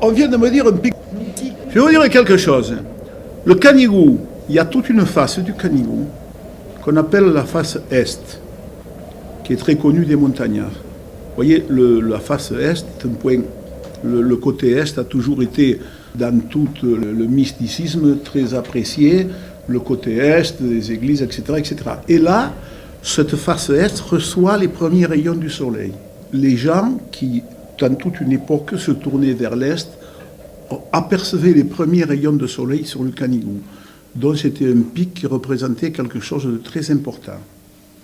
On vient de me dire un pic. Je vais vous dire quelque chose. Le Canigou, il y a toute une face du Canigou qu'on appelle la face Est, qui est très connue des montagnards. Vous voyez, la face Est est un point. Le côté Est a toujours été, dans tout le mysticisme, très apprécié. Le côté Est, des églises, etc., etc. Et là, cette face Est reçoit les premiers rayons du soleil. Les gens qui, dans toute une époque, se tournaient vers l'Est, apercevaient les premiers rayons de soleil sur le Canigou. Donc c'était un pic qui représentait quelque chose de très important,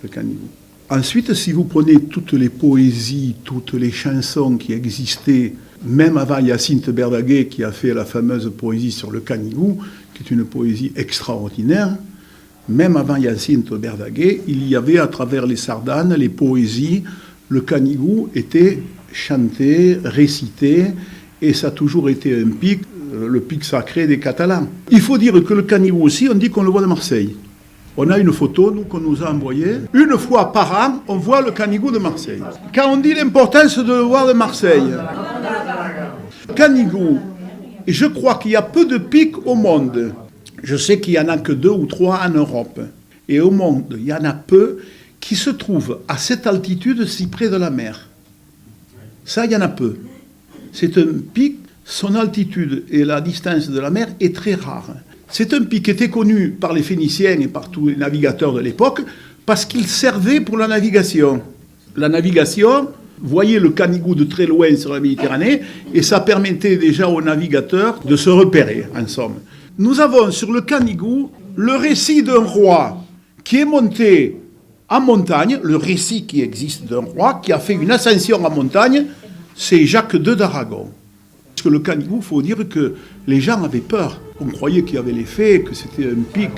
le Canigou. Ensuite, si vous prenez toutes les poésies, toutes les chansons qui existaient, même avant Hyacinthe Berdaguet qui a fait la fameuse poésie sur le Canigou, qui est une poésie extraordinaire, même avant Hyacinthe Berdaguet, il y avait à travers les sardanes, les poésies, le Canigou était chanté, récité, et ça a toujours été un pic, le pic sacré des Catalans. Il faut dire que le Canigou aussi, on dit qu'on le voit de Marseille. On a une photo, nous, qu'on nous a envoyée. Une fois par an, on voit le Canigou de Marseille. Quand on dit l'importance de le voir de Marseille, le Canigou, et je crois qu'il y a peu de pics au monde. Je sais qu'il n'y en a que 2 ou 3 en Europe. Et au monde, il y en a peu qui se trouvent à cette altitude si près de la mer. Ça, il y en a peu. C'est un pic, son altitude et la distance de la mer est très rare. C'est un pic qui était connu par les Phéniciens et par tous les navigateurs de l'époque parce qu'il servait pour la navigation. La navigation, voyez le Canigou de très loin sur la Méditerranée et ça permettait déjà aux navigateurs de se repérer, en somme. Nous avons sur le Canigou le récit d'un roi qui est monté en montagne, le récit qui existe d'un roi qui a fait une ascension en montagne, c'est Jacques II d'Aragon. Parce que le Canigou, il faut dire que les gens avaient peur. On croyait qu'il y avait les fées, que c'était un pic.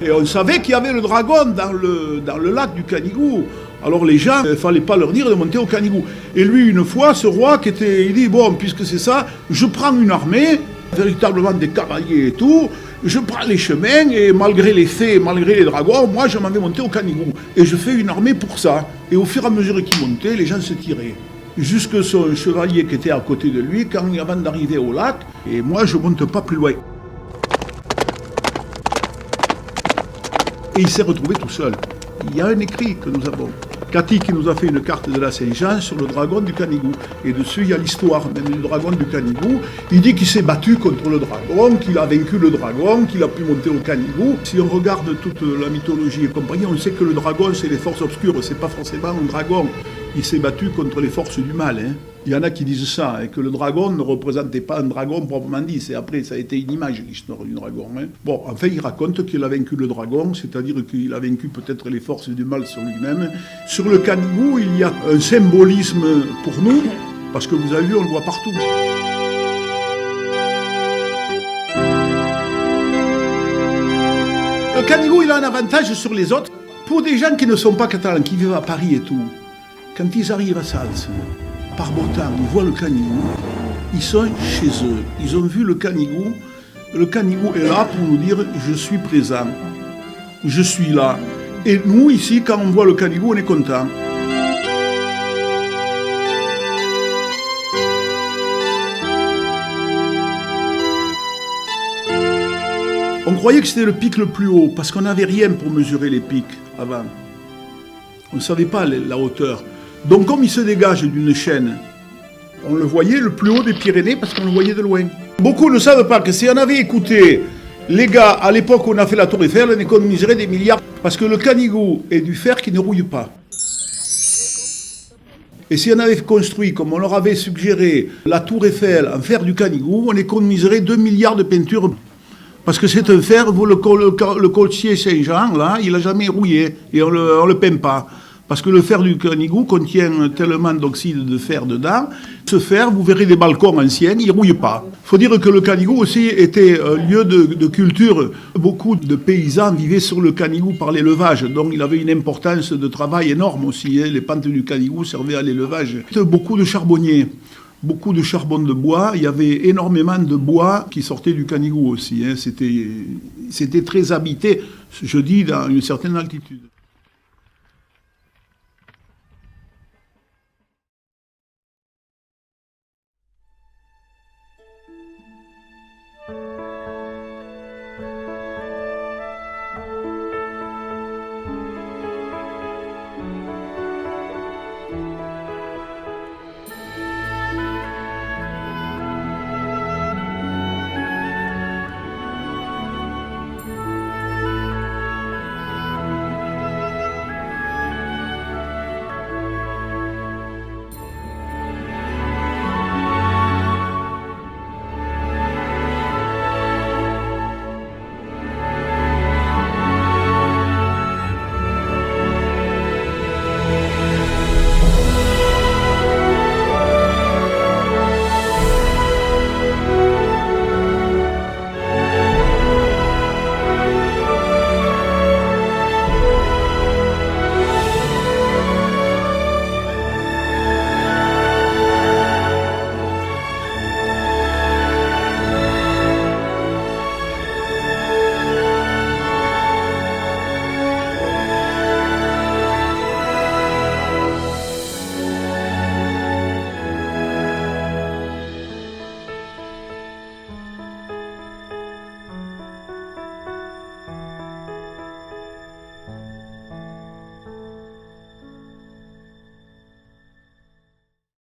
Et on savait qu'il y avait le dragon dans le lac du Canigou. Alors les gens, il ne fallait pas leur dire de monter au Canigou. Et lui, une fois, ce roi, il dit, bon, puisque c'est ça, je prends une armée, véritablement des cavaliers et tout, je prends les chemins, et malgré les fées, malgré les dragons, moi, je m'en vais monter au Canigou. Et je fais une armée pour ça. Et au fur et à mesure qu'il montait, les gens se tiraient. Jusque son chevalier qui était à côté de lui, avant d'arriver au lac, et moi, je ne monte pas plus loin. Et il s'est retrouvé tout seul. Il y a un écrit que nous avons. Cathy qui nous a fait une carte de la Saint-Jean sur le dragon du Canigou. Et dessus, il y a l'histoire même du dragon du Canigou. Il dit qu'il s'est battu contre le dragon, qu'il a vaincu le dragon, qu'il a pu monter au Canigou. Si on regarde toute la mythologie et compagnie, on sait que le dragon, c'est les forces obscures. C'est pas forcément un dragon. Il s'est battu contre les forces du mal. Hein. Il y en a qui disent ça, et que le dragon ne représentait pas un dragon proprement dit. C'est après, ça a été une image, l'histoire du dragon. Hein. Bon, enfin, il raconte qu'il a vaincu le dragon, c'est-à-dire qu'il a vaincu peut-être les forces du mal sur lui-même. Sur le Canigou, il y a un symbolisme pour nous, parce que vous avez vu, on le voit partout. Le Canigou, il a un avantage sur les autres. Pour des gens qui ne sont pas catalans, qui vivent à Paris et tout, quand ils arrivent à Sals, par beau temps, ils voient le Canigou, ils sont chez eux. Ils ont vu le Canigou. Le Canigou est là pour nous dire « je suis présent, je suis là ». Et nous, ici, quand on voit le Canigou, on est content. On croyait que c'était le pic le plus haut, parce qu'on n'avait rien pour mesurer les pics avant. On ne savait pas la hauteur. Donc comme il se dégage d'une chaîne, on le voyait le plus haut des Pyrénées parce qu'on le voyait de loin. Beaucoup ne savent pas que si on avait écouté les gars à l'époque où on a fait la Tour Eiffel, on économiserait des milliards. Parce que le Canigou est du fer qui ne rouille pas. Et si on avait construit, comme on leur avait suggéré, la Tour Eiffel en fer du Canigou, on économiserait 2 milliards de peintures. Parce que c'est un fer, le coltier Saint-Jean, là, il n'a jamais rouillé et on le peint pas. Parce que le fer du Canigou contient tellement d'oxyde de fer dedans. Ce fer, vous verrez des balcons anciens, il ne rouille pas. Il faut dire que le Canigou aussi était un lieu de culture. Beaucoup de paysans vivaient sur le Canigou par l'élevage. Donc il avait une importance de travail énorme aussi. Les pentes du Canigou servaient à l'élevage. Beaucoup de charbonniers. Beaucoup de charbon de bois. Il y avait énormément de bois qui sortait du Canigou aussi. C'était très habité, je dis, dans une certaine altitude.